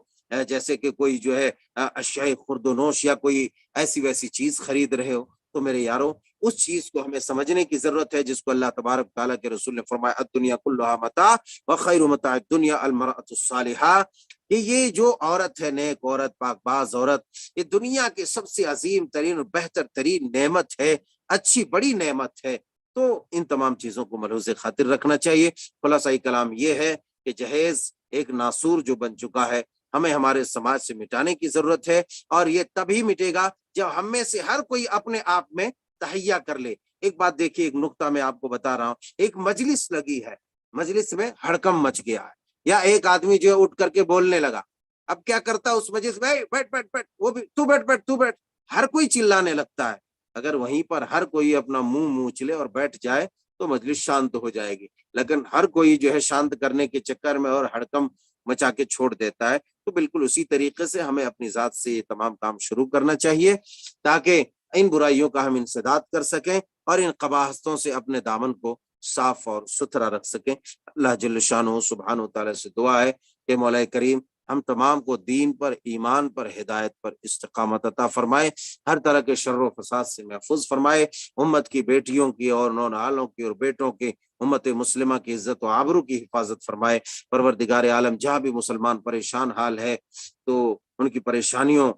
جیسے کہ کوئی جو ہے اشیاء خرد و نوش یا کوئی ایسی ویسی چیز خرید رہے ہو، تو میرے یارو اس چیز کو ہمیں سمجھنے کی ضرورت ہے جس کو اللہ تبارک تعالیٰ کے رسول نے فرمایا الدنیا کلھا متاع وخیر متاع الدنیا المرأۃ الصالحہ، کہ یہ جو عورت ہے، نیک عورت، پاک باز عورت، یہ دنیا کی سب سے عظیم ترین اور بہتر ترین نعمت ہے، اچھی بڑی نعمت ہے۔ تو ان تمام چیزوں کو ملحوظ خاطر رکھنا چاہیے۔ خلاصہ کلام یہ ہے کہ جہیز ایک ناسور جو بن چکا ہے، ہمیں ہمارے سماج سے مٹانے کی ضرورت ہے، اور یہ تبھی مٹے گا جب ہم میں سے ہر کوئی اپنے آپ میں تہیا کر لے۔ ایک بات دیکھیے، ایک نقطہ میں آپ کو بتا رہا ہوں، ایک مجلس لگی ہے، مجلس میں ہڑکم مچ گیا ہے، یا ایک آدمی جو ہے اٹھ کر کے بولنے لگا، اب کیا کرتا ہے اس مجلس میں، بیٹھ بیٹھ بیٹھ، وہ بھی تو بیٹھ بیٹھ تو بیٹھ، ہر کوئی چلانے لگتا ہے۔ اگر وہیں پر ہر کوئی اپنا منہ موچ لے اور بیٹھ جائے تو مجلس شانت ہو جائے گی، لیکن ہر کوئی جو ہے شانت کرنے کے چکر میں اور ہڑکم مچا کے چھوڑ دیتا ہے۔ تو بالکل اسی طریقے سے ہمیں اپنی ذات سے یہ تمام کام شروع کرنا چاہیے تاکہ ان برائیوں کا ہم انسداد کر سکیں اور ان قباحتوں سے اپنے دامن کو صاف اور ستھرا رکھ سکیں۔ اللہ جل شانہ سبحانہ و تعالیٰ سے دعا ہے کہ مولا کریم ہم تمام کو دین پر، ایمان پر، ہدایت پر استقامت عطا فرمائے، ہر طرح کے شر و فساد سے محفوظ فرمائے، امت کی بیٹیوں کی اور نونہالوں کی اور بیٹوں کی، امت مسلمہ کی عزت و آبرو کی حفاظت فرمائے۔ پروردگار عالم جہاں بھی مسلمان پریشان حال ہے تو ان کی پریشانیوں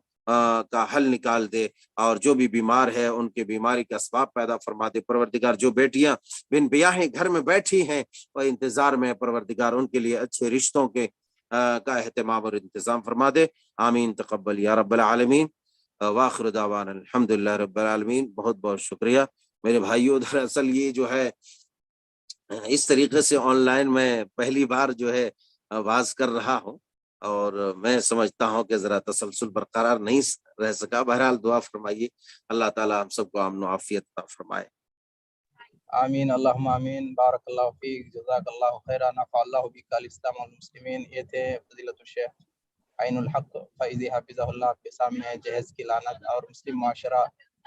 کا حل نکال دے، اور جو بھی بیمار ہے ان کے بیماری کا اسباب پیدا فرما دے۔ پروردگار جو بیٹیاں بن بیاہیں گھر میں بیٹھی ہیں اور انتظار میں، پروردگار ان کے لیے اچھے رشتوں کے کا اہتمام اور انتظام فرما دے۔ آمین تقبل یا رب العالمین، واخر دعوانا الحمدللہ رب العالمین۔ بہت بہت شکریہ میرے بھائیو۔ دراصل یہ جو ہے اس طریقے سے آن لائن میں پہلی بار جو ہے آواز کر رہا ہوں، اور میں سمجھتا ہوں کہ ذرا تسلسل برقرار نہیں رہ سکا۔ بہرحال دعا فرمائیے، اللہ تعالیٰ ہم سب کو امن و عافیت عطا فرمائے۔ آمین اللہم آمین، بارک اللہ فیک، جزاک اللہ خیرا، نفع اللہ بک الاسلام والمسلمین۔ یہ تھے فضیلت الشیخ عین الحق فیضی حافظہ اللہ، آپ کے سامنے جہیز کی لعنت اور مسلم معاشرہ،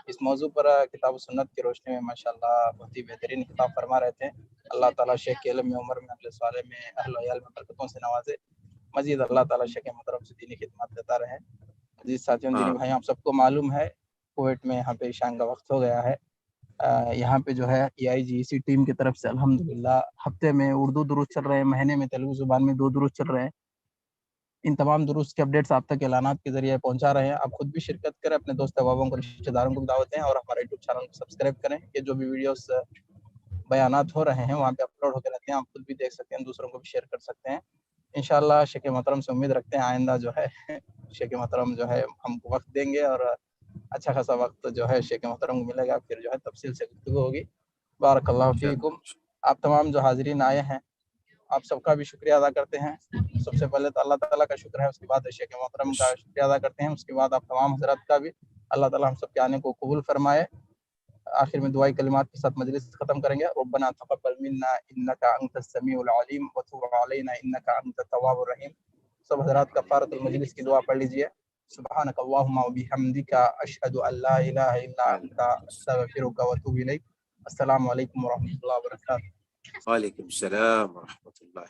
اس موضوع پر کتاب و سنت کی روشنی میں ماشاءاللہ بہت ہی بہترین خطاب فرما رہے تھے۔ اللہ تعالیٰ شیخ کے علم میں، عمر میں، عقل صالح میں، اہل و عیال میں برکتوں سے نوازے، مزید اللہ تعالیٰ شیخ محترم سے دینی خدمات دیتا رہے۔ عزیز ساتھیوں، دینی بھائی، آپ سب کو معلوم ہے کویت میں یہاں پہ عشاء کا وقت ہو گیا ہے۔ یہاں پہ جو ہے EIGEC ٹیم کی طرف سے الحمدللہ ہفتے میں اردو دروس چل رہے ہیں، مہینے میں تیلگو زبان میں 2 دروس چل رہے ہیں۔ ان تمام دروس کے اپڈیٹس آپ تک اعلانات کے ذریعے پہنچا رہے ہیں۔ آپ خود بھی شرکت کریں، اپنے دوست احبابوں کو، رشتہ داروں کو بھی دعوت دیں، اور ہمارے یوٹیوب چینل کو سبسکرائب کریں کہ جو بھی ویڈیوز بیانات ہو رہے ہیں وہاں پہ اپلوڈ ہوتے رہتے ہیں، آپ خود بھی دیکھ سکتے ہیں، دوسروں کو بھی شیئر کر سکتے ہیں۔ انشاءاللہ شیخ محترم سے امید رکھتے ہیں آئندہ جو ہے شیخ محترم جو ہے ہم کو وقت دیں گے، اور اچھا خاصا وقت جو ہے شیخ محترم کو ملے گا، پھر جو ہے تفصیل سے گفتگو ہوگی۔ بارک اللہ فیکم۔ آپ تمام جو حاضرین آئے ہیں، آپ سب کا بھی شکریہ ادا کرتے ہیں۔ سب سے پہلے تو اللہ تعالیٰ کا شکر ہے، اس کے بعد شیخ محترم کا شکریہ ادا کرتے ہیں، اس کے بعد آپ تمام حضرات کا بھی۔ اللہ تعالیٰ ہم سب کے آنے کو قبول فرمائے۔ آخر میں دعائی کلمات کے ساتھ مجلس ختم کریں گے۔ ربنا تقبل منا انک انت السمیع العلیم وتب علینا انک انت التواب الرحیم۔ سب حضرات کفارۃ المجلس کی دعا پڑھ لیجئے۔ سبحانک اللہم وبحمدک، اشہد ان لا الہ الا انت، استغفرک واتوب الیک۔ السلام علیکم ورحمۃ اللہ وبرکاتہ۔ وعلیکم السلام ورحمۃ اللہ۔